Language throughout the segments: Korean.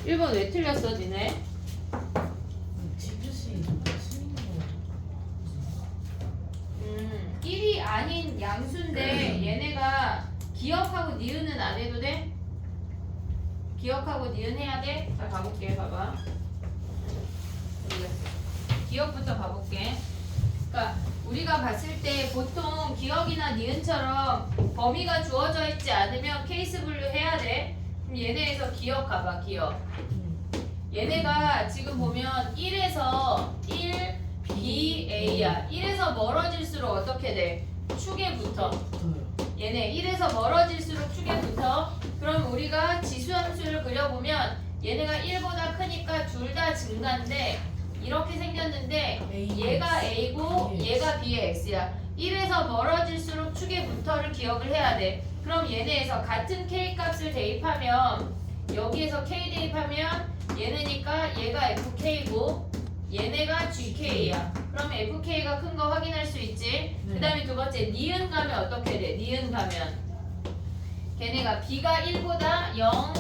1번 왜 틀렸어 니네? 지그시 쓰는 거. 1이 아닌 양수인데 얘네가 기억하고 니은은 안 해도 돼? 기억하고 니은 해야 돼? 자 가볼게 봐봐. 기억부터 가볼게. 그러니까 우리가 봤을 때 보통 기억이나 니은처럼 범위가 주어져 있지 않으면 케이스 분류 해야 돼. 그럼 얘네에서 기억 가봐 기억. 얘네가 지금 보면 1에서 1, B, A야. 1에서 멀어질수록 어떻게 돼? 축에 붙어. 얘네 1에서 멀어질수록 축에 붙어. 그럼 우리가 지수함수를 그려보면 얘네가 1보다 크니까 둘 다 증가인데 이렇게 생겼는데 얘가 A고 얘가 B의 X야. 1에서 멀어질수록 축에 붙어를 기억을 해야 돼. 그럼 얘네에서 같은 K 값을 대입하면 여기에서 K 대입하면 얘네니까 얘가 FK고 얘네가 GK야. 그럼 FK가 큰 거 확인할 수 있지. 그 다음에 두 번째 니은 가면 어떻게 돼? 니은 가면 걔네가 B가 1보다 0,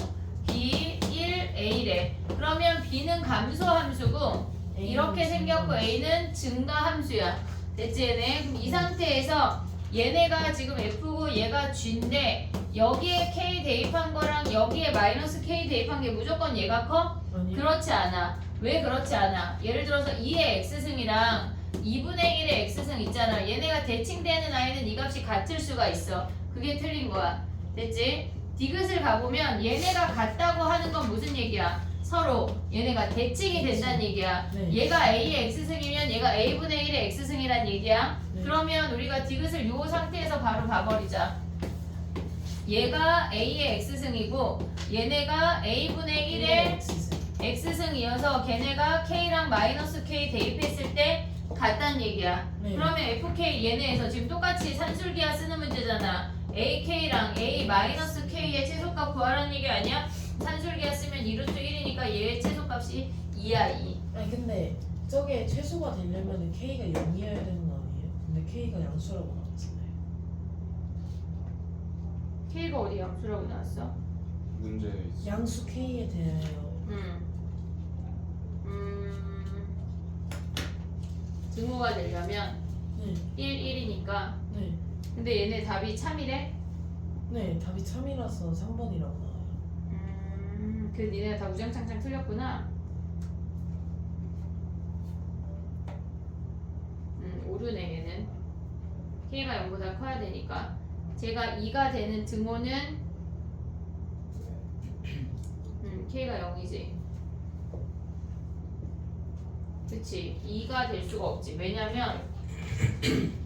B, 1, A래. 그러면 B는 감소함수고 이렇게 생겼고 A는 증가함수야. 됐지 얘네? 그럼 이 상태에서 얘네가 지금 F고 얘가 G인데 여기에 K 대입한 거랑 여기에 마이너스 K 대입한 게 무조건 얘가 커? 아니. 그렇지 않아. 왜 그렇지 않아? 예를 들어서 2의 X승이랑 2분의 1의 X승 있잖아. 얘네가 대칭되는 아이는 이 값이 같을 수가 있어. 그게 틀린 거야. 됐지? 디귿을 가보면 얘네가 같다고 하는 건 무슨 얘기야? 서로 얘네가 대칭이 된다는 얘기야. 네. 얘가 A의 X승이면 얘가 A분의 1의 X승이란 얘기야. 네. 그러면 우리가 디귿을 요 상태에서 바로 봐버리자. 얘가 A의 X승이고 얘네가 A분의 1의 X승이어서 걔네가 K랑 마이너스 K 대입했을 때 같다는 얘기야. 네. 그러면 FK 얘네에서 지금 똑같이 산술기하 쓰는 문제잖아. AK랑 A 마이너스 K의 최소값 구하라는 얘기 아니야? 산술기하 쓰면 2루트 1이니까 얘의 최소값이 2야 2. 아니 근데 저게 최소가 되려면 K가 0이어야 되는 거 아니에요? 근데 K가 양수라고 나왔잖아요. K가 어디 양수라고 나왔어? 문제 있어. 양수 K에 대하여 등호가 되려면 네. 1, 1이니까 네. 근데 얘네 답이 참이래? 네 답이 참이라서 3번이라고 나와요. 그 니네가 다 우장창창 틀렸구나. 오류네 얘는. K가 0보다 커야 되니까. 제가 2가 되는 등호는 K가 0이지. 그치. 2가 될 수가 없지. 왜냐면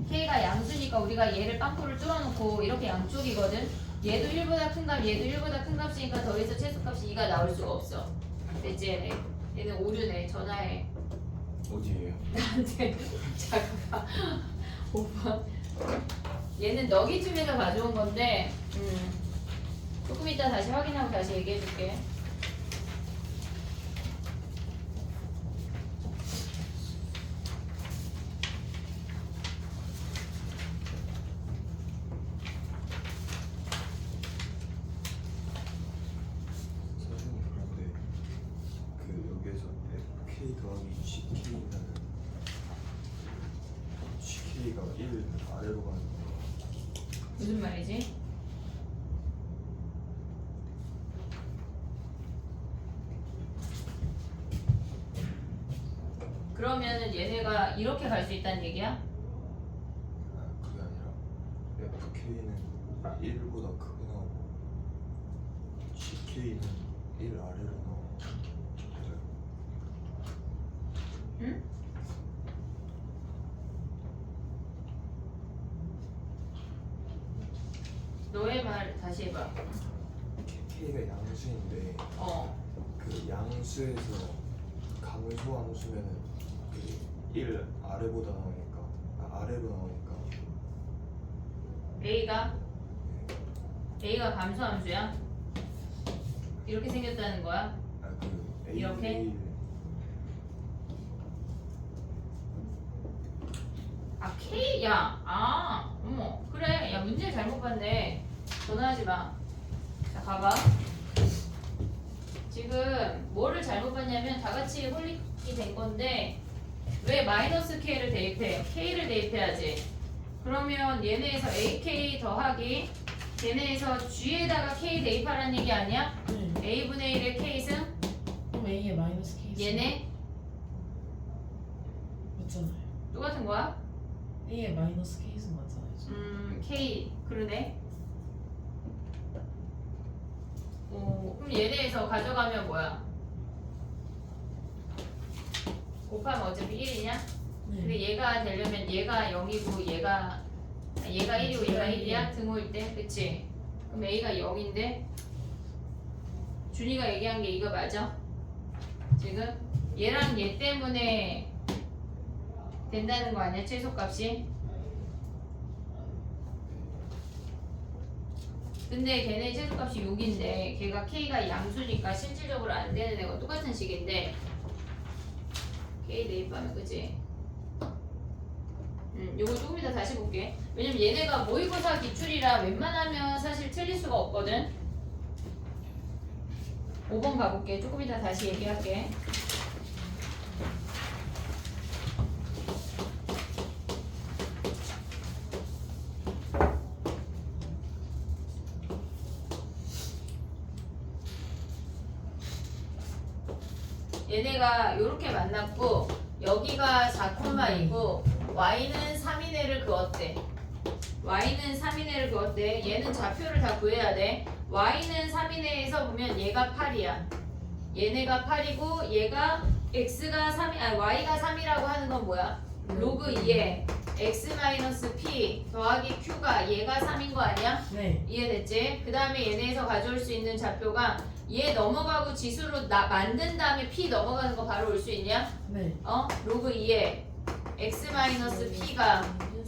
K가 양수니까 우리가 얘를 빵꾸를 뚫어놓고 이렇게 양쪽이거든. 얘도 1보다 큰 값, 얘도 1보다 큰 값이니까 더해서 최소값이 2가 나올 수가 없어. 됐지 얘네. 얘는 오류네. 전화해. 어디에요? 나한테. 잠깐만. 5번. 얘는 너기춤에서 가져온 건데 조금 이따 다시 확인하고 다시 얘기해줄게. 선생님 그런데 그 여기에서 FK 더하기 GK는 GK가 1 아래로 가는 거. 무슨 말이지? 그러면은 얘네가 이렇게 갈 수 있다는 얘기야? 아, 그게 아니라 FK는 1보다 크게 나오고 GK는 1 아래로 나오고. 응? 너의 말 다시 해봐. K가 양수인데 그 양수에서 감소함수면은 그1 아래보다 나오니까 아래로 나오니까 A가 감소함수야? 이렇게 생겼다는 거야? 그 A 이렇게? 아 K야. 어머 그래. 야 문제 잘못 봤네. 전화하지 마. 자 가봐. 지금 뭐를 잘못 봤냐면 다 같이 홀릭이 된 건데 왜 마이너스 K를 대입해? K를 대입해야지. 그러면 얘네에서 AK 더하기 얘네에서 G에다가 K 대입하라는 얘기 아니야? 네. A분의 1의 K승 그럼 A의 마이너스 K 얘네 맞잖아요. 똑같은 거야? A의 마이너스 K는 맞잖아요. 지금. K 그러네. 그럼 얘네에서 가져가면 뭐야? 곱하면 어차피 1이냐? 근데 네. 얘가 되려면 얘가 0이고 얘가 1이고 얘가 1이야? 등호일 때 그치? 그럼 A가 0인데 준이가 얘기한 게 이거 맞아? 지금 얘랑 얘 때문에 된다는 거 아니야? 최소값이? 근데 걔네 최소값이 6인데 걔가 K가 양수니까 실질적으로 안 되는 애가 똑같은 식인데 K 대입하면 그치? 요거 조금 이따 다시 볼게. 왜냐면 얘네가 모의고사 기출이라 웬만하면 사실 틀릴 수가 없거든. 5번 가볼게. 조금 이따 다시 얘기할게. 얘네가 이렇게 만났고 여기가 4,2고 y는 3인회를 그었대. y는 3인회를 그었대. 얘는 좌표를 다 구해야 돼. y는 3인회에서 보면 얘가 8이야. 얘네가 8이고 얘가 x가 3이 y가 3이라고 하는 건 뭐야? 로그 2에 x-p 더하기 q가 얘가 3인 거 아니야? 네. 이해됐지? 그 다음에 얘네에서 가져올 수 있는 좌표가 얘 넘어가고 지수로 만든 다음에 p 넘어가는 거 바로 올 수 있냐? 네. 로그 2에 x-p가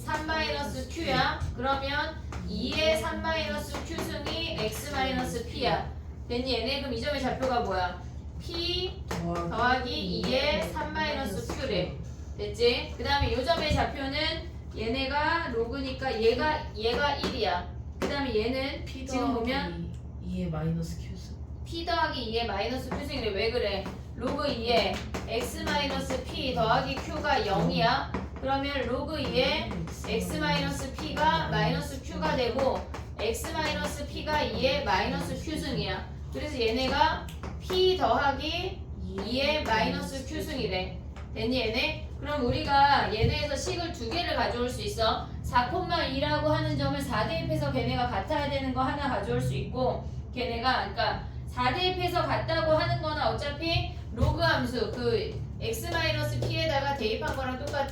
3-q야. 그러면 2의 3-q승이 x-p야. 됐니 얘네? 그럼 이 점의 좌표가 뭐야? p 더하기 2의 3-q래. 됐지? 그 다음에 이 점의 좌표는 얘네가 로그니까 얘가 1이야. 그 다음에 얘는 P 지금 보면 2의 마이너스 Q승. p 더하기 2의 마이너스 q승이래. 왜 그래? 로그 2에 x-p 더하기 q가 0이야. 그러면 로그 2에 x-p가 마이너스 q가 되고 x-p가 2의 마이너스 q승이야. 그래서 얘네가 p 더하기 2의 마이너스 q승이래. 됐니 얘네? 그럼 우리가 얘네에서 식을 두 개를 가져올 수 있어. 4,2라고 하는 점을 4대입해서 걔네가 같아야 되는 거 하나 가져올 수 있고 걔네가 그러니까 4대입해서 같다고 하는 거는 어차피 로그 함수 그 x-p에다가 대입한 거랑 똑같아.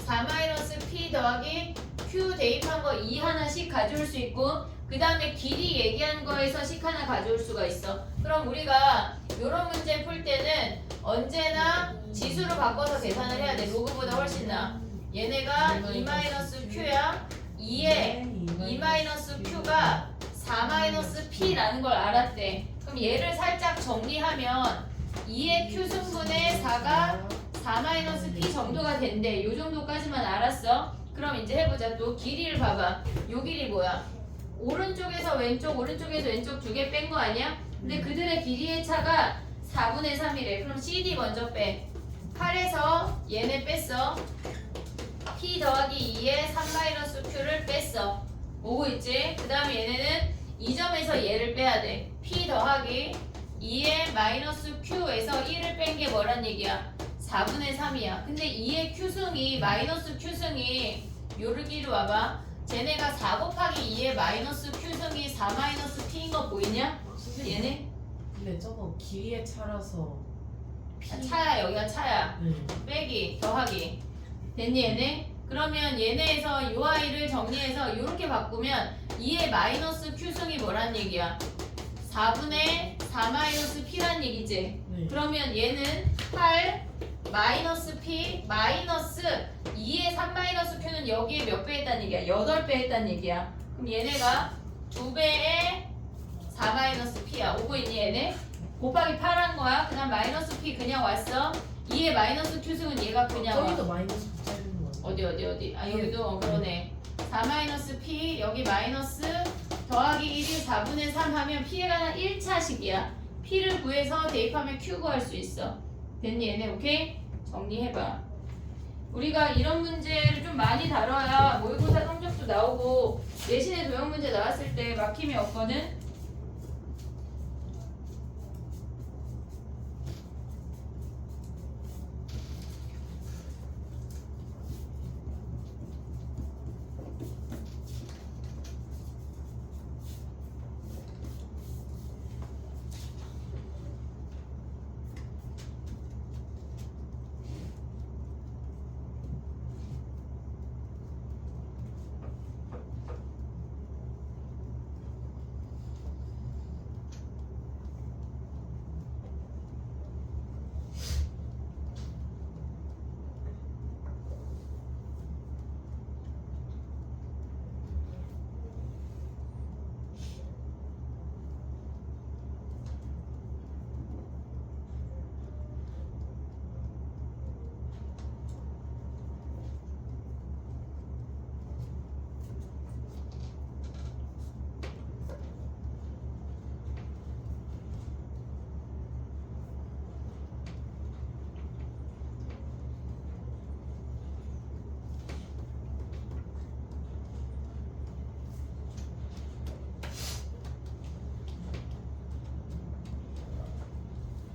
4-p 더하기 q 대입한 거 2 하나씩 가져올 수 있고 그 다음에 길이 얘기한 거에서 식 하나 가져올 수가 있어. 그럼 우리가 이런 문제 풀 때는 언제나 지수로 바꿔서 계산을 해야 돼. 로그보다 훨씬 나아. 얘네가 2-q야. 2에 2-q가 4-p라는 걸 알았대. 그럼 얘를 살짝 정리하면 2의 q승분의 4가 4-p 정도가 된대. 요 정도까지만 알았어. 그럼 이제 해보자. 또 길이를 봐봐. 요 길이 뭐야? 오른쪽에서 왼쪽, 오른쪽에서 왼쪽 두 개 뺀 거 아니야? 근데 그들의 길이의 차가 4분의 3이래. 그럼 CD 먼저 빼. 8에서 얘네 뺐어. P 더하기 2에 3-q를 뺐어. 오고 있지? 그 다음에 얘네는 이 점에서 얘를 빼야 돼. P 더하기 2의 마이너스 q에서 1을 뺀 게 뭐란 얘기야? 4분의 3이야. 근데 2의 q승이 마이너스 q승이 요르기로 와봐. 쟤네가 4 곱하기 2의 마이너스 q승이 4-p인 거 보이냐? 선생님, 얘네? 근데 저거 길이의 차라서 차야. 여기가 차야. 네. 빼기 더하기 됐니 얘네? 그러면 얘네에서 요 아이를 정리해서 이렇게 바꾸면 2의 마이너스 q승이 뭐란 얘기야? 4분의 4-p란 얘기지. 네. 그러면 얘는 8 마이너스 p 마이너스 2의 3-q는 여기에 몇 배 했단 얘기야? 8배 했단 얘기야. 그럼 얘네가 2배의 4-p야. 오고 있니 얘네? 곱하기 8 한 거야. 그 다음 마이너스 p 그냥 왔어. 2의 마이너스 q승은 얘가 그냥 와. 저기도 마이너스 붙여있는 거 아니에요? 어디? 아 여기도 그러네. 4-p 여기 마이너스 더하기 1이 4분의 3 하면 p가 1차식이야. P를 구해서 대입하면 Q 구할 수 있어. 됐니 얘네? 오케이? 정리해봐. 우리가 이런 문제를 좀 많이 다뤄야 모의고사 성적도 나오고 내신의 도형 문제 나왔을 때 막힘이 없거든?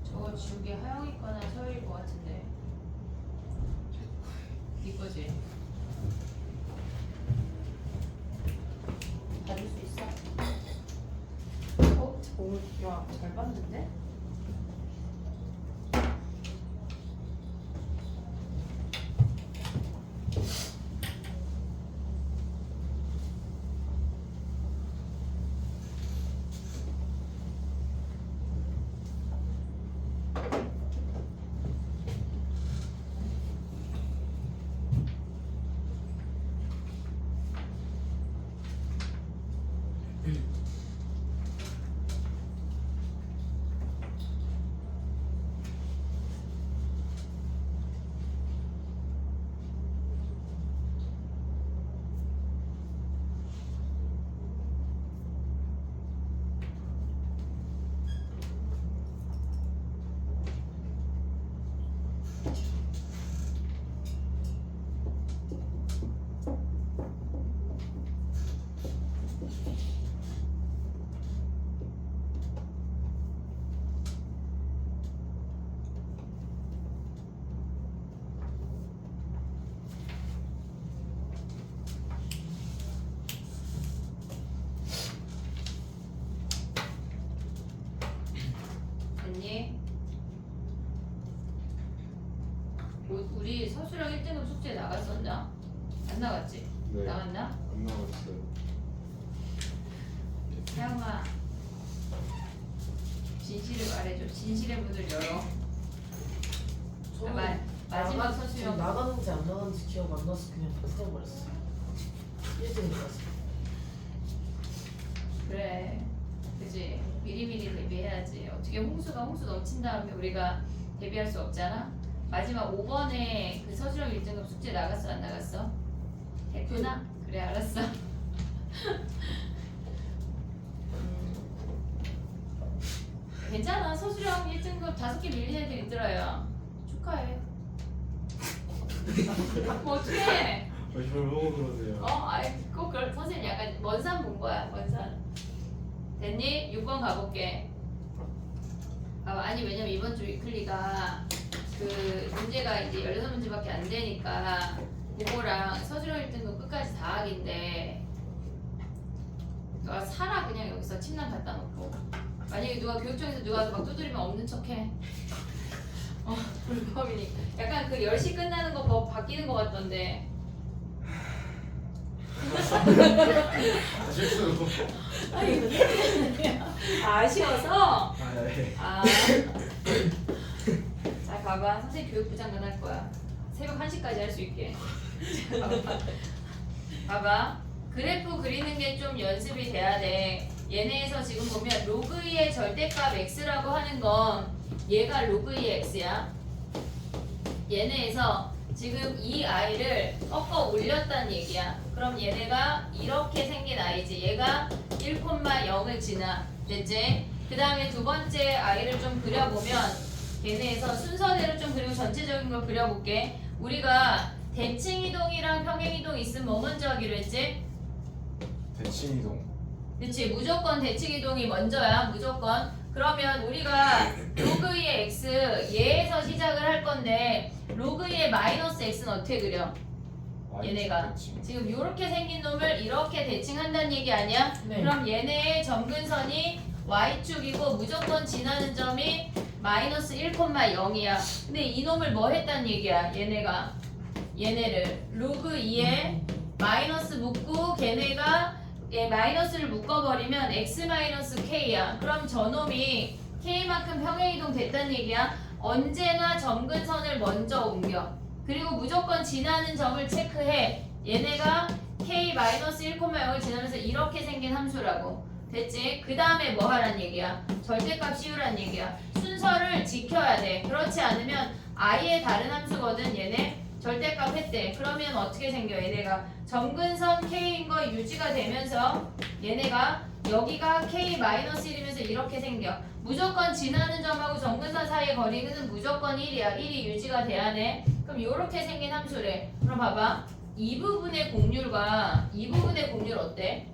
저거 지우개 하영이 거나 서율이 거 같은데 이거지? 받을 수 있어? 야잘 받는데? 됐니? 우리 서술형 1등급 숙제 나갔었나? 안 나갔지? 네. 나갔나? 안 나왔어요. 태영아 진실을 말해줘. 진실의 문을 열어. 마지막 서술형 나가는지 안 나가는지 기억 안 나서 그냥 다 풀어버렸어. 1등이라서. 그래 그지? 미리미리 대비해야지. 어떻게 홍수 넘친 다음에 우리가 대비할 수 없잖아. 마지막 5번에 그 서술형 1등급 숙제 나갔어 안 나갔어? 했구나? 그래 알았어. 괜찮아. 서술형 1등급 5개 밀린 애들 있더라요. 축하해. 뭐 어떡해. 왜 저를 보고 그러세요? 아이 꼭 그럴 선생님 약간 먼 산 본 거야. 먼 산. 됐니? 6번 가볼게. 아니 왜냐면 이번 주 위클리가 그 문제가 이제 16문제밖에 안 되니까 그거랑 서술형 1등급 끝까지 다 하기인데 너가 살아 그냥 여기서 침낭 갖다 놓고. 만약에 누가 교육청에서 누가 와서 막 두드리면 없는 척해. 불법이니까. 약간 그 10시 끝나는 거 뭐 바뀌는 거 같던데. 실수. 아쉬워서? 네. 자 봐봐. 선생님 교육부 장관 할 거야. 새벽 1시까지 할 수 있게. 봐봐. 그래프 그리는 게 좀 연습이 돼야 돼. 얘네에서 지금 보면 로그 2의 절대값 x라고 하는 건 얘가 로그 2의 x야. 얘네에서 지금 이 i를 꺾어 올렸다는 얘기야. 그럼 얘네가 이렇게 생긴 i지. 얘가 1,0을 지나. 됐지? 그 다음에 두 번째 아이를 좀 그려보면 걔네에서 순서대로 좀 그리고 전체적인 걸 그려볼게. 우리가 대칭 이동이랑 평행 이동 있으면 뭐 먼저 하기로 했지? 대칭 이동. 그치, 무조건 대칭 이동이 먼저야. 무조건. 그러면 우리가 로그 2의 x 얘에서 시작을 할 건데 로그 2의 마이너스 x는 어떻게 그려? 얘네가 대칭. 지금 이렇게 생긴 놈을 이렇게 대칭한다는 얘기 아니야? 네. 그럼 얘네의 점근선이 y축이고 무조건 지나는 점이 마이너스 1,0이야. 근데 이 놈을 뭐 했다는 얘기야? 얘네를 로그 2에 마이너스 묶고 걔네가 마이너스를 묶어버리면 x 마이너스 k야. 그럼 저놈이 k만큼 평행이동 됐다는 얘기야. 언제나 점근선을 먼저 옮겨. 그리고 무조건 지나는 점을 체크해. 얘네가 k 마이너스 1,0을 지나면서 이렇게 생긴 함수라고. 됐지? 그 다음에 뭐 하란 얘기야? 절대값 씌우란 얘기야. 순서를 지켜야 돼. 그렇지 않으면 i의 다른 함수거든. 얘네 절대값 했대. 그러면 어떻게 생겨? 얘네가 점근선 k인 거 유지가 되면서 얘네가 여기가 k-1이면서 이렇게 생겨. 무조건 지나는 점하고 점근선 사이의 거리는 무조건 1이야. 1이 유지가 돼야 돼. 그럼 이렇게 생긴 함수래. 그럼 봐봐. 이 부분의 곡률과 이 부분의 곡률 어때?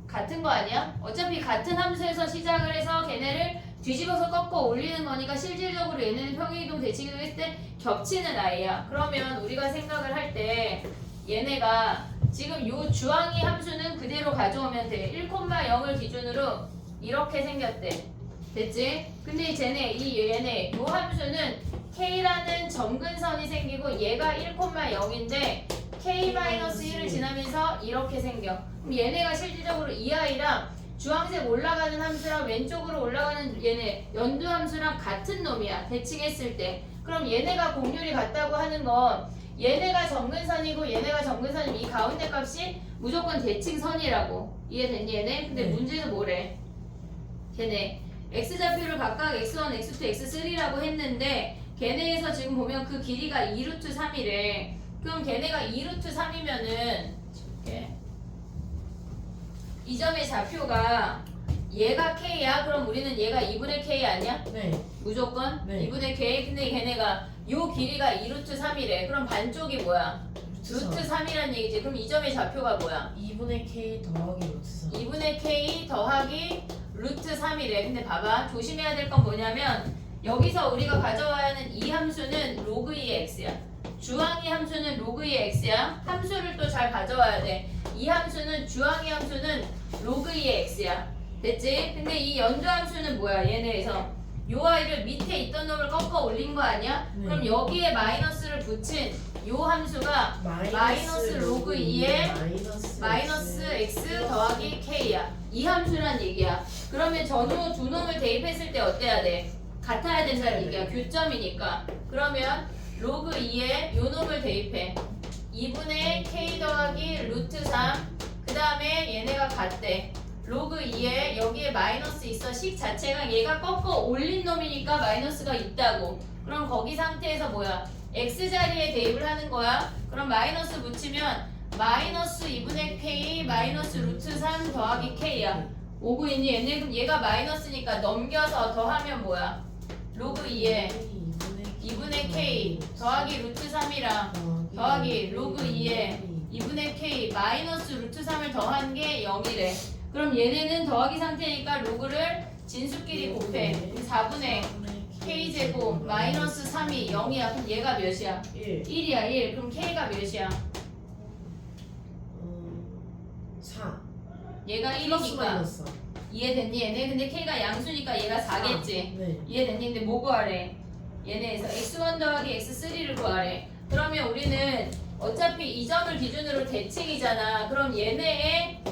같은 거 아니야? 어차피 같은 함수에서 시작을 해서 걔네를 뒤집어서 꺾어 올리는 거니까 실질적으로 얘네는 평행이동 대칭이동 했을 때 겹치는 아이야. 그러면 우리가 생각을 할 때 얘네가 지금 요 주황이 함수는 그대로 가져오면 돼. 1,0을 기준으로 이렇게 생겼대. 됐지? 근데 얘네 요 함수는 k라는 점근선이 생기고 얘가 1,0인데 k-1을 지나면서 이렇게 생겨. 그럼 얘네가 실질적으로 이 아이랑 주황색 올라가는 함수랑 왼쪽으로 올라가는 얘네 연두 함수랑 같은 놈이야. 대칭했을 때. 그럼 얘네가 곡률이 같다고 하는 건 얘네가 점근선이고 얘네가 점근선이면 이 가운데 값이 무조건 대칭선이라고. 이해됐니 얘네? 근데 네. 문제는 뭐래? 걔네 x좌표를 각각 x1, x2, x3라고 했는데 걔네에서 지금 보면 그 길이가 2루트 3이래. 그럼 걔네가 2루트 3이면은 이 점의 좌표가 얘가 k야. 그럼 우리는 얘가 2분의 k 아니야? 네. 무조건? 네. 2분의 k. 근데 걔네가 요 길이가 2루트 3이래. 그럼 반쪽이 뭐야? 루트 3이란 얘기지. 그럼 이 점의 좌표가 뭐야? 2분의 k 더하기 루트 3. 2분의 k 더하기 루트 3이래. 근데 봐봐. 조심해야 될 건 뭐냐면 여기서 우리가 가져와야 하는 이 함수는 로그 2의 x야. 주황이 함수는 로그 2의 x야. 함수를 또 잘 가져와야 돼. 이 함수는 주황이 함수는 로그 2의 x야. 됐지? 근데 이 연두 함수는 뭐야? 얘네에서 요 아이를 밑에 있던 놈을 꺾어 올린 거 아니야? 네. 그럼 여기에 마이너스를 붙인 요 함수가 마이너스 로그 2의 마이너스 x 더하기 k야. 이 함수란 얘기야. 그러면 전후 두 놈을 대입했을 때 어때야 돼? 같아야 된다는 얘기야. 교점이니까. 그러면 로그 2에 요 놈을 대입해. 2분의 k 더하기 루트 3. 그 다음에 얘네가 같대. 로그 2에 여기에 마이너스 있어. 식 자체가 얘가 꺾어 올린 놈이니까 마이너스가 있다고. 그럼 거기 상태에서 뭐야? x자리에 대입을 하는 거야. 그럼 마이너스 붙이면 마이너스 2분의 k 마이너스 루트 3 더하기 k야. 오고 있니? 얘네 그럼 얘가 마이너스니까 넘겨서 더하면 뭐야? 로그 2에 2분의 k 더하기 루트 3이랑 더하기 로그 2에 2분의 k 마이너스 루트 3을 더한 게 0이래. 그럼 얘네는 더하기 상태니까 로그를 진수끼리 곱해. 4분의 k제곱 마이너스 3이 0이야. 그럼 얘가 몇이야? 1이야 1. 그럼 k가 몇이야? 4. 얘가 플러스 1이니까 마이너스. 이해됐니 얘네? 근데 k가 양수니까 얘가 4겠지. 네. 이해됐니? 근데 뭐 구하래? 얘네에서 x1 더하기 x3를 구하래. 그러면 우리는 어차피 이 점을 기준으로 대칭이잖아. 그럼 얘네의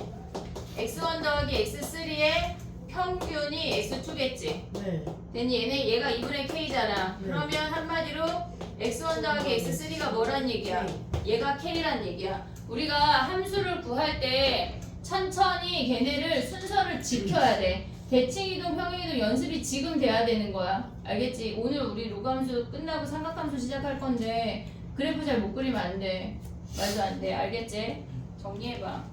x1 더하기 x3의 평균이 x2겠지. 네. 됐니? 얘가 2분의 k잖아. 네. 그러면 한마디로 x1 더하기 x3가 뭐란 얘기야? 얘가 k란 얘기야. 우리가 함수를 구할 때 천천히 걔네를 순서를 지켜야 돼. 대칭이동 평행이동 연습이 지금 돼야 되는 거야. 알겠지? 오늘 우리 로그함수 끝나고 삼각함수 시작할 건데 그래프 잘 못 그리면 안 돼. 말도 안 돼. 알겠지? 정리해봐.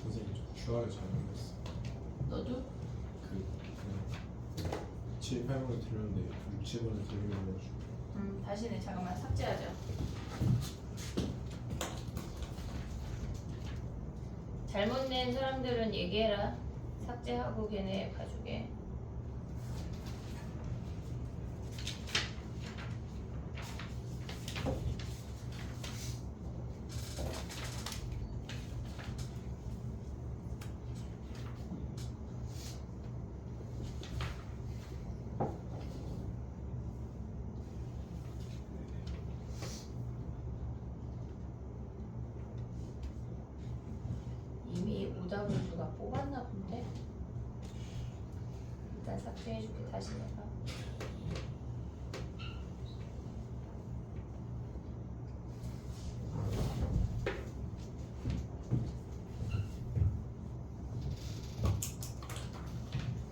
선생님 저 QR을 잘못했어. 너도? 그냥 7, 8번을 틀렸는데 6, 7번을 틀려가지고 다시네. 잠깐만 삭제하자. 잘못 낸 사람들은 얘기해라. 삭제하고 걔네 봐주게. 이미 오답을 누가 뽑았나 본데? 일단 삭제해줄게. 다시 내가.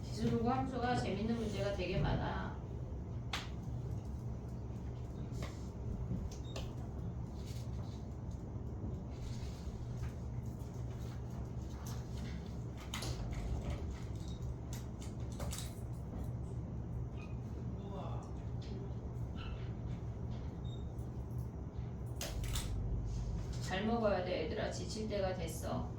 지수루고 함수가 재밌는 문제가 되게 많아. 잘 먹어야 돼 얘들아. 지칠 때가 됐어.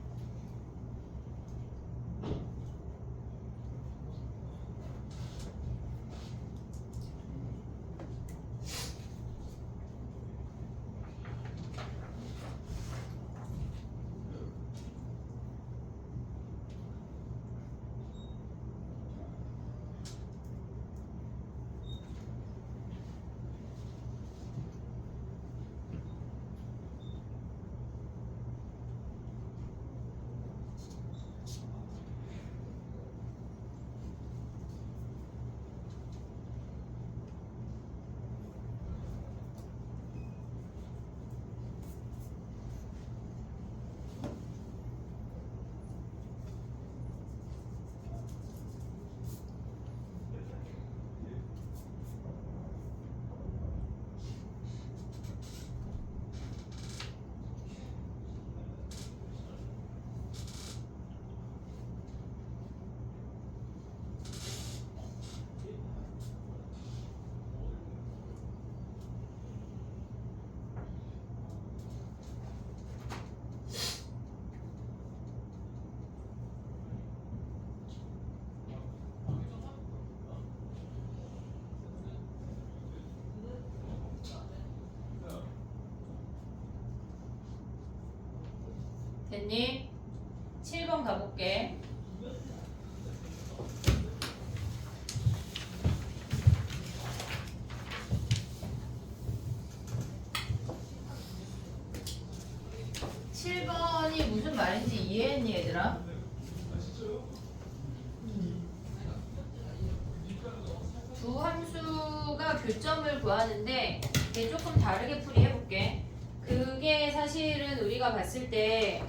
됐니? 7번 가볼게. (7번이) 무슨 말인지 이해했니 얘들아? 두 함수가 교점을 구하는데 얘 조금 다르게 풀이해볼게. 그게 사실은 우리가 봤을 때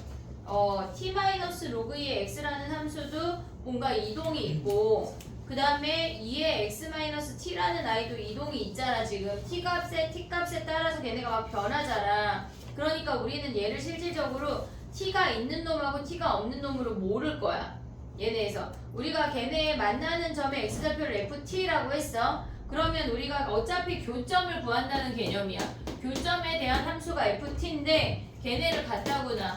t-log2의 x라는 함수도 뭔가 이동이 있고 그 다음에 2의 x-t라는 아이도 이동이 있잖아. 지금 t값에 따라서 걔네가 막 변하잖아. 그러니까 우리는 얘를 실질적으로 t가 있는 놈하고 t가 없는 놈으로 모를 거야. 얘네에서 우리가 걔네 만나는 점의 x좌표를 ft라고 했어. 그러면 우리가 어차피 교점을 구한다는 개념이야. 교점에 대한 함수가 ft인데 걔네를 갖다구나.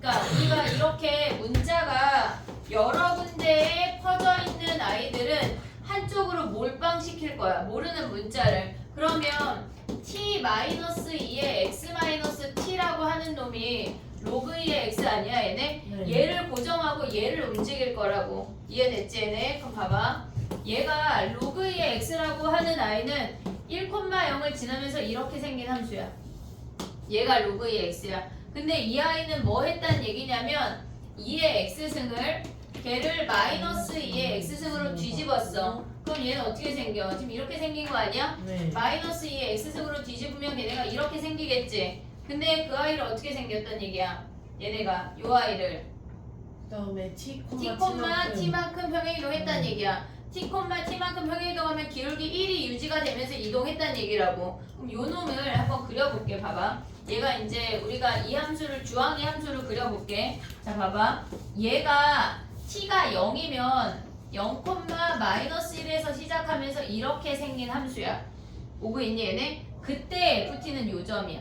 그러니까 우리가 이렇게 문자가 여러 군데에 퍼져 있는 아이들은 한쪽으로 몰빵시킬 거야. 모르는 문자를. 그러면 t-2의 x-t라고 하는 놈이 로그2의 x 아니야 얘네? 네. 얘를 고정하고 얘를 움직일 거라고. 이해됐지 얘네? 그럼 봐봐. 얘가 로그2의 x라고 하는 아이는 1,0을 지나면서 이렇게 생긴 함수야. 얘가 로그2의 x야. 근데 이 아이는 뭐 했다는 얘기냐면 2의 x승을 걔를 -2의 x승으로 뒤집었어. 그럼 얘는 어떻게 생겨? 지금 이렇게 생긴 거 아니야? 네. -2의 x승으로 뒤집으면 걔네가 이렇게 생기겠지. 근데 그 아이를 어떻게 생겼단 얘기야? 얘네가 요 아이를 그다음에 t, t만큼 평행이동 했단 얘기야. t만큼 평행이동하면 기울기 1이 유지가 되면서 이동했단 얘기라고. 그럼 요 놈을 한번 그려볼게. 봐봐. 얘가 이제 우리가 이 함수를 주황이 함수를 그려볼게. 자 봐봐. 얘가 t가 0이면 0,-1에서 시작하면서 이렇게 생긴 함수야. 오고 있니 얘네? 그때 ft는 요점이야.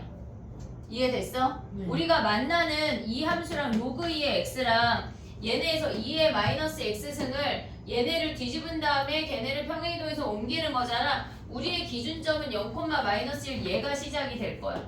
이해됐어? 네. 우리가 만나는 이 함수랑 로그 2의 x랑 얘네에서 2의 마이너스 x승을 얘네를 뒤집은 다음에 걔네를 평행이동해서 옮기는 거잖아. 우리의 기준점은 0,-1 얘가 시작이 될 거야.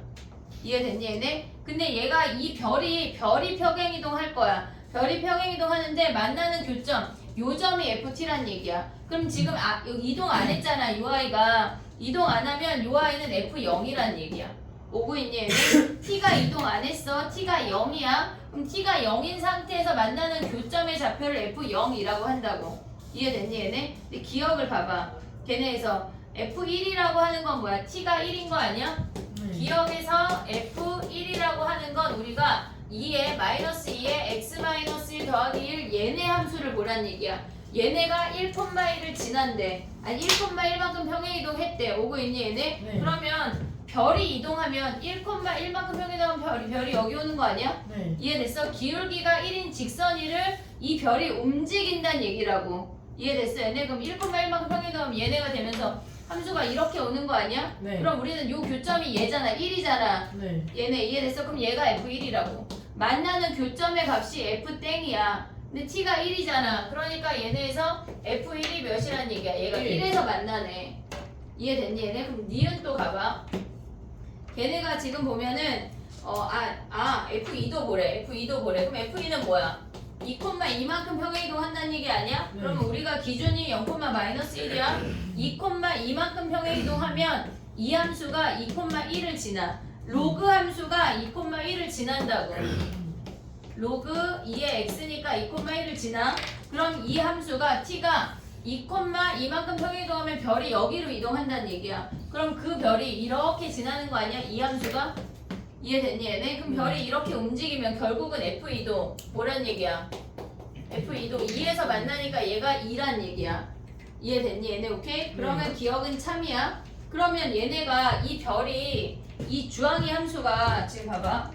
이해됐니 얘네? 근데 얘가 이 별이 평행이동 할 거야. 별이 평행이동 하는데 만나는 교점 요점이 ft란 얘기야. 그럼 지금 이동 안 했잖아. ui가 이동 안 하면 ui는 f0이란 얘기야. 오고 있니 얘네? t가 이동 안 했어. t가 0이야. 그럼 t가 0인 상태에서 만나는 교점의 좌표를 f0이라고 한다고. 이해됐니 얘네? 근데 기억을 봐봐. 걔네에서 f1이라고 하는 건 뭐야? t가 1인 거 아니야? 네. 기억에서 f1이라고 하는 건 우리가 2의 마이너스 2의 x-1 더하기 1 얘네 함수를 보란 얘기야. 얘네가 1,1을 지난대. 아니 1,1만큼 평행이동했대. 오고 있니 얘네? 네. 그러면 별이 이동하면 1,1만큼 평행이동하면 별이 여기 오는 거 아니야? 네. 이해됐어? 기울기가 1인 직선이를 이 별이 움직인다는 얘기라고. 이해됐어 얘네? 그럼 1,1만큼 평행이동하면 얘네가 되면서 함수가 이렇게 오는 거 아니야? 네. 그럼 우리는 요 교점이 얘잖아. 1이잖아. 네. 얘네 이해됐어? 그럼 얘가 f1이라고. 만나는 교점의 값이 f땡이야. 근데 t가 1이잖아. 그러니까 얘네에서 f1이 몇이란 얘기야? 얘가 1. 1에서 만나네. 이해됐니 얘네? 그럼 니은 또 가봐. 걔네가 지금 보면은 f2도 보래. f2도 보래. 그럼 f2는 뭐야? 2,2만큼 평행이동 한다는 얘기 아니야? 네. 그러면 우리가 기준이 0,-1이야. 2,2만큼 평행이동하면 이 함수가 2,1을 지나. 로그 함수가 2,1을 지난다고. 로그 2의 x니까 2,1을 지나. 그럼 이 함수가 t가 2,2만큼 평행이동하면 별이 여기로 이동한다는 얘기야. 그럼 그 별이 이렇게 지나는 거 아니야? 이 함수가? 이해됐니 얘네? 그럼 별이 이렇게 움직이면 결국은 f2도 뭐란 얘기야? f2도 2에서 만나니까 얘가 2란 얘기야. 이해됐니 얘네? 오케이? 그러면 기억은 참이야. 그러면 얘네가 이 별이 이 주황이 함수가 지금 봐봐.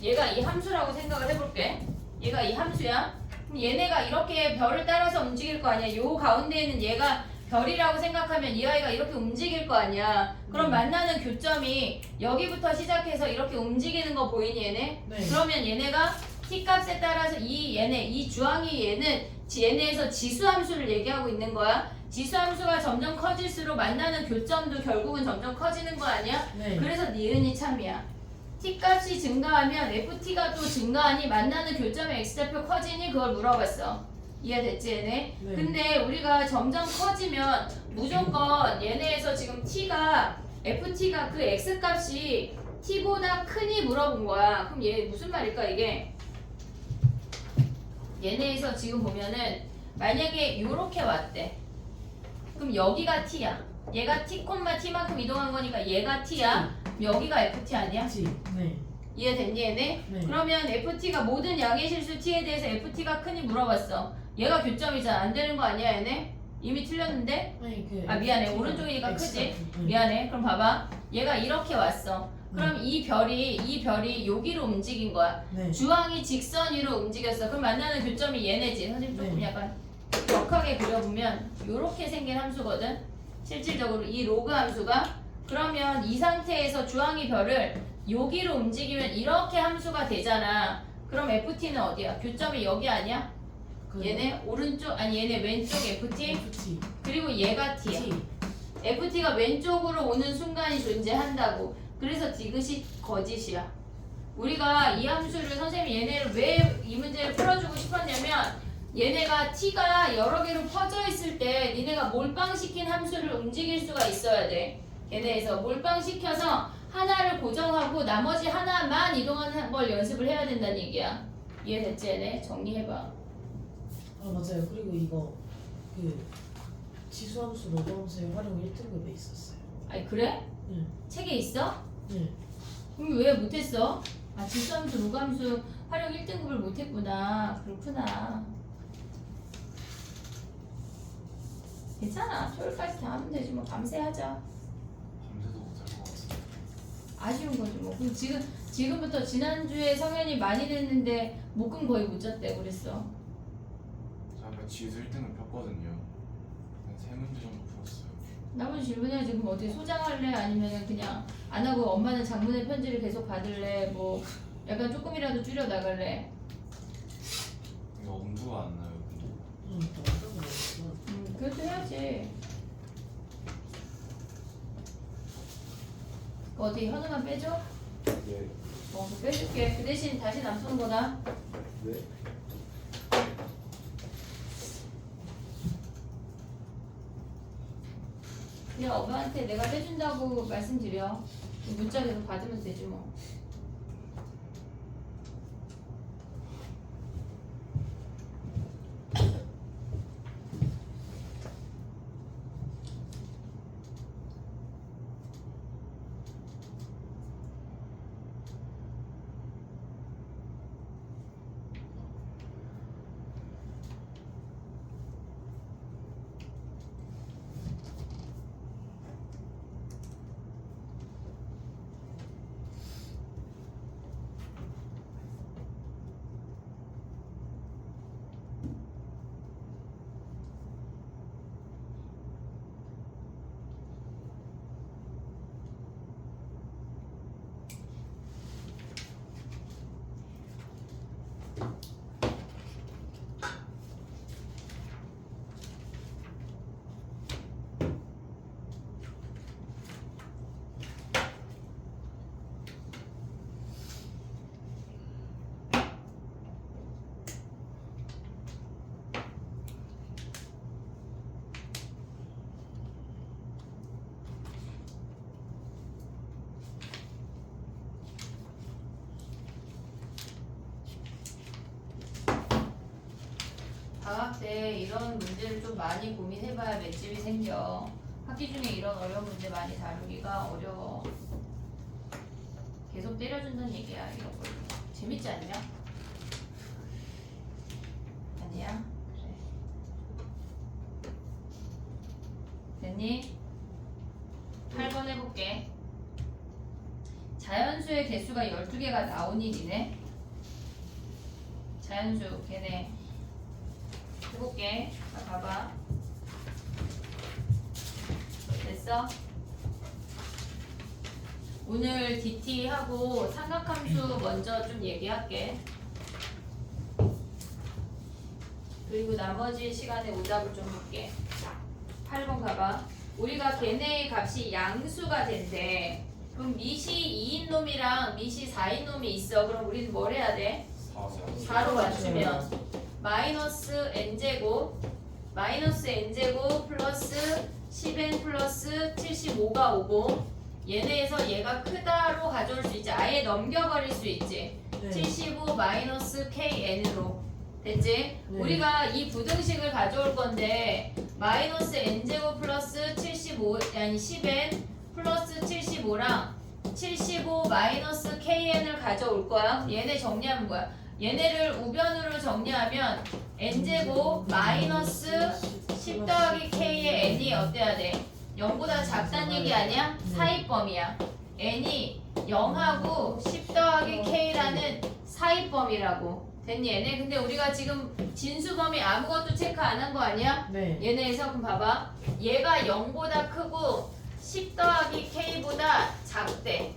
얘가 이 함수라고 생각을 해볼게. 얘가 이 함수야. 그럼 얘네가 이렇게 별을 따라서 움직일 거 아니야. 요 가운데 있는 얘가 별이라고 생각하면 이 아이가 이렇게 움직일 거 아니야. 그럼 만나는 교점이 여기부터 시작해서 이렇게 움직이는 거 보이니 얘네? 네. 그러면 얘네가 t 값에 따라서 이 주황이 얘네에서 지수함수를 얘기하고 있는 거야. 지수함수가 점점 커질수록 만나는 교점도 결국은 점점 커지는 거 아니야? 네. 그래서 니은이 참이야. t 값이 증가하면 ft가 또 증가하니 만나는 교점의 x좌표 커지니 그걸 물어봤어. 이해됐지 얘네? 네. 근데 우리가 점점 커지면 무조건 얘네에서 지금 t가 ft가 그 x값이 t보다 크니 물어본 거야. 그럼 얘 무슨 말일까 이게? 얘네에서 지금 보면은 만약에 요렇게 왔대. 그럼 여기가 t야. 얘가 t, t만큼 이동한 거니까 얘가 t야. 그럼 여기가 ft 아니야? 지. 네. 이해됐니 얘네? 네. 그러면 FT가 모든 양의 실수 T에 대해서 FT가 크니 물어봤어. 얘가 교점이잖아. 안 되는 거 아니야 얘네? 이미 틀렸는데? 아니 그. 아 미안해. X가 오른쪽이니까 크지? X가. 미안해. 그럼 봐봐. 얘가 이렇게 왔어. 그럼 이 별이 여기로 움직인 거야. 네. 주황이 직선 위로 움직였어. 그럼 만나는 교점이 얘네지. 선생님 조금 네. 약간 격하게 그려보면 요렇게 생긴 함수거든. 실질적으로 이 로그 함수가. 그러면 이 상태에서 주황이 별을 여기로 움직이면 이렇게 함수가 되잖아. 그럼 FT는 어디야? 교점이 여기 아니야? 그 얘네 오른쪽 아니 얘네 왼쪽 FT FT. 그리고 얘가 T야. T. FT가 왼쪽으로 오는 순간이 존재한다고. 그래서 디귿이 거짓이야. 우리가 이 함수를 선생님이 얘네를 왜 이 문제를 풀어주고 싶었냐면 얘네가 T가 여러 개로 퍼져 있을 때 니네가 몰빵시킨 함수를 움직일 수가 있어야 돼. 얘네에서 몰빵시켜서 하나를 고정하고 나머지 하나만 이동하는 걸 연습을 해야 된다는 얘기야. 이해됐지 얘네? 정리해봐. 아 맞아요. 그리고 이거 그 지수함수 로그함수의 활용 1등급에 있었어요. 아니 그래? 네. 책에 있어? 네. 그럼 왜 못했어? 아 지수함수 로그함수 활용 1등급을 못했구나. 그렇구나. 괜찮아. 토요일까지 다 하면 되지 뭐. 밤새 하자. 밤새도 못할 것 같은데. 아쉬운 거지 뭐. 그럼 지금부터 지난주에 성현이 많이 됐는데 목금 거의 못 잤대 그랬어. 아까 지우서 1등을 폈거든요. 한 3문제 정도 풀었어요. 나머지 질문해야지. 그럼 어떻게 소장할래? 아니면 그냥 안 하고 엄마는 장문의 편지를 계속 받을래? 뭐 약간 조금이라도 줄여 나갈래? 이거 엄두가 안 나요. 또 어떤 거 있어? 그것도 해야지. 어디 현우만 빼줘? 네. 그거 빼줄게. 그 대신 다시 안 쏘는 거다. 네. 그냥 엄마한테 내가 빼준다고 말씀드려. 문자 계속 받으면 되지 뭐. 방학 때 이런 문제를 좀 많이 고민해봐야 맷집이 생겨. 학기 중에 이런 어려운 문제 많이 다루기가 어려워. 계속 때려준다는 얘기야 이런 걸로. 재밌지 않냐? 아니야? 그래. 됐니? 8번 해볼게. 자연수의 개수가 12개가 나온 일이네. 자연수 걔네 해볼게. 자, 봐봐. 됐어? 오늘 DT하고 삼각함수 먼저 좀 얘기할게. 그리고 나머지 시간에 오답을 좀 볼게. 8번 가봐. 우리가 걔네의 값이 양수가 된대. 그럼 미시 2인 놈이랑 미시 4인 놈이 있어. 그럼 우리는 뭘 해야 돼? 4로 맞추면 마이너스 n제곱 플러스 10n 플러스 75가 오고 얘네에서 얘가 크다로 가져올 수 있지. 아예 넘겨버릴 수 있지. 네. 75 마이너스 kn으로 됐지? 네. 우리가 이 부등식을 가져올 건데 마이너스 n제곱 플러스 75 아니 10n 플러스 75랑 75 마이너스 kn을 가져올 거야. 얘네 정리하면 뭐야? 얘네를 우변으로 정리하면 n제곱 마이너스 10 더하기 k의 n이 어때야 돼? 0보다 작다는 얘기 아니야? 사입범위야. n이 0하고 10 더하기 k라는 사입범위라고. 됐니 얘네? 근데 우리가 지금 진수범위 아무것도 체크 안 한 거 아니야? 네. 얘네에서 그럼 봐봐. 얘가 0보다 크고 10 더하기 k보다 작대.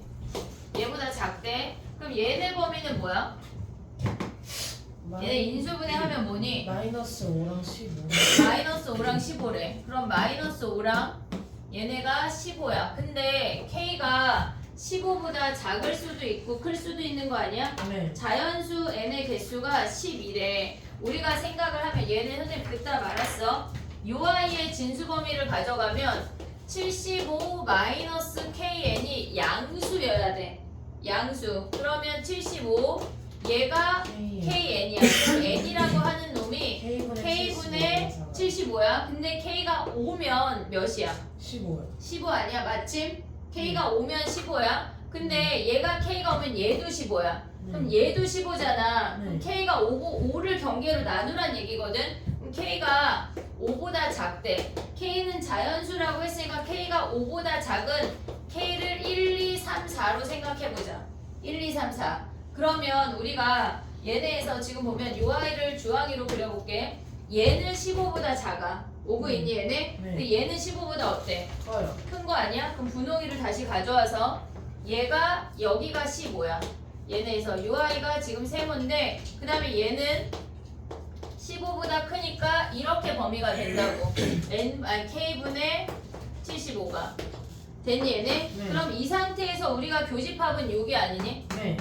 얘보다 작대. 그럼 얘네 범위는 뭐야? 얘네 인수분해 하면 뭐니? 마이너스 5랑 15. 마이너스 5랑 15래. 그럼 마이너스 5랑 얘네가 15야. 근데 k가 15보다 작을 수도 있고 클 수도 있는 거 아니야? 네. 자연수 n의 개수가 12래. 우리가 생각을 하면 얘네 선생님 그따 말았어. 요 아이의 진수 범위를 가져가면 75 마이너스 kn이 양수여야 돼. 양수. 그러면 75 얘가 kn이야. 그럼 n이라고 하는 놈이 k분의 75야. 근데 k가 5면 몇이야? 15요. 15 아니야? 마침? k가 5면 15야. 근데 얘가 k가 오면 얘도 15야. 그럼 얘도 15잖아. 그럼 네. k가 5고 5를 경계로 나누란 얘기거든. 그럼 k가 5보다 작대. k는 자연수라고 했으니까 k가 5보다 작은 K를 1, 2, 3, 4로 생각해보자. 1, 2, 3, 4. 그러면 우리가 얘네에서 지금 보면 요 아이를 주황이로 그려볼게. 얘는 15보다 작아. 오고 있니 얘네? 네. 근데 얘는 15보다 어때? 커요. 큰 거 아니야? 그럼 분홍이를 다시 가져와서 얘가 여기가 15야. 얘네에서 요 아이가 지금 세모인데 그 다음에 얘는 15보다 크니까 이렇게 범위가 된다고. K분의 75가 됐니 얘네? 네. 그럼 이 상태에서 우리가 교집합은 요게 아니니? 네.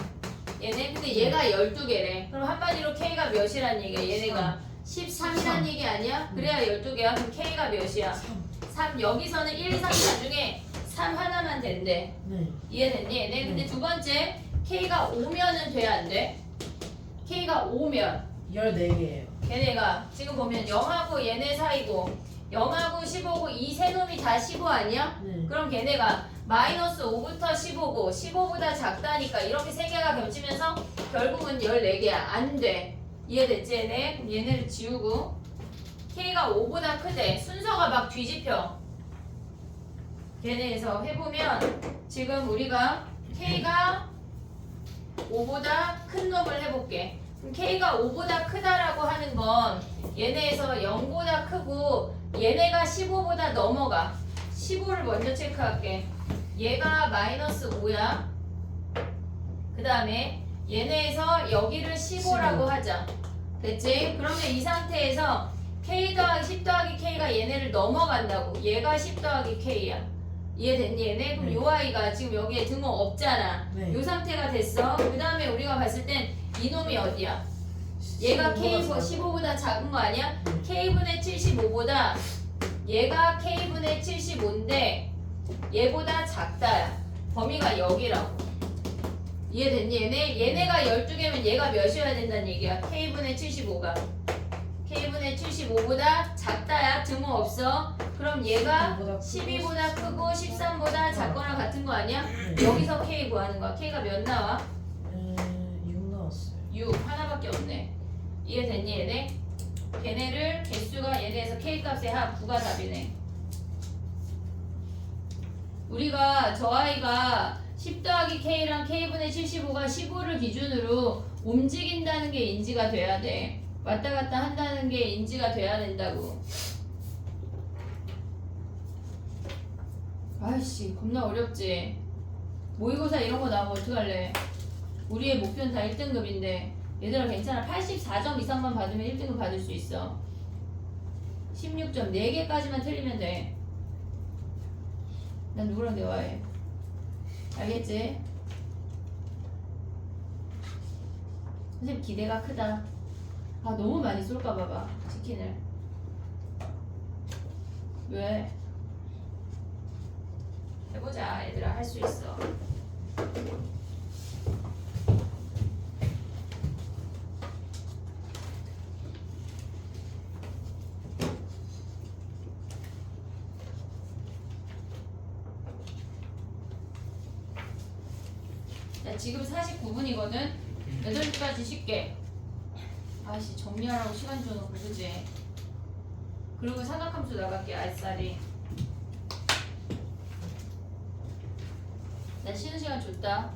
얘네? 근데 얘가 12개래. 그럼 한마디로 K가 몇이란 얘기야? 얘네가 13이란 얘기 아니야? 그래야 12개야. 그럼 K가 몇이야? 3. 3. 여기서는 1, 2, 3, 4 중에 3 하나만 된대. 네. 이해됐니 얘네? 근데 두 번째 K가 5면은 돼 안 돼? K가 5면 14개예요. 걔네가 지금 보면 0하고 얘네 사이고 0하고 15고 이 세 놈이 다 15 아니야? 네. 그럼 걔네가 마이너스 5부터 15고 15보다 작다니까 이렇게 세 개가 겹치면서 결국은 14개야. 안 돼. 이해됐지 얘네? 그럼 얘네를 지우고 K가 5보다 크대. 순서가 막 뒤집혀. 걔네에서 해보면 지금 우리가 K가 5보다 큰 놈을 해볼게. 그럼 K가 5보다 크다라고 하는 건 얘네에서 0보다 크고 얘네가 15보다 넘어가. 15를 먼저 체크할게. 얘가 마이너스 5야. 그 다음에 얘네에서 여기를 15라고 하자. 됐지? 그러면 이 상태에서 K 더하기 10 더하기 K가 얘네를 넘어간다고. 얘가 10 더하기 K야. 이해됐니 얘네? 그럼 네. 요 아이가 지금 여기에 등호 없잖아. 네. 요 상태가 됐어. 그 다음에 우리가 봤을 땐 이놈이 어디야? 얘가 K 15보다 작은 거 아니야? 네. K분의 75보다 얘가 K분의 75인데 얘보다 작다야. 범위가 여기라고. 이해됐니 얘네? 얘네가 12개면 얘가 몇이어야 된다는 얘기야. K분의 75가 K분의 75보다 작다야. 등호 없어. 그럼 얘가 12보다 크고 13보다 작거나 같은 거 아니야? 네. 여기서 K 구하는 거야. K가 몇 나와? 6 나왔어요. 6 하나밖에 없네. 이해됐니 얘네? 걔네를 개수가 얘네에서 K 값의 합 9가 답이네. 우리가 저 아이가 10 더하기 K랑 K분의 75가 15를 기준으로 움직인다는 게 인지가 돼야 돼. 왔다 갔다 한다는 게 인지가 돼야 된다고. 아이씨 겁나 어렵지. 모의고사 이런 거 나오면 어떡할래. 우리의 목표는 다 1등급인데 얘들아 괜찮아. 84점 이상만 받으면 1등급 받을 수 있어. 16점 4개까지만 틀리면 돼. 난 누구랑 대화해? 알겠지? 선생님 기대가 크다. 아 너무 많이 쏠까 봐봐 치킨을. 왜? 해보자 얘들아 할 수 있어. 자, 지금 49분이거든? 8시까지 쉽게. 아씨 정리하라고 시간 줘놓고 그지? 그리고 삼각함수 나갈게 알싸리. 나 쉬는 시간 줬다.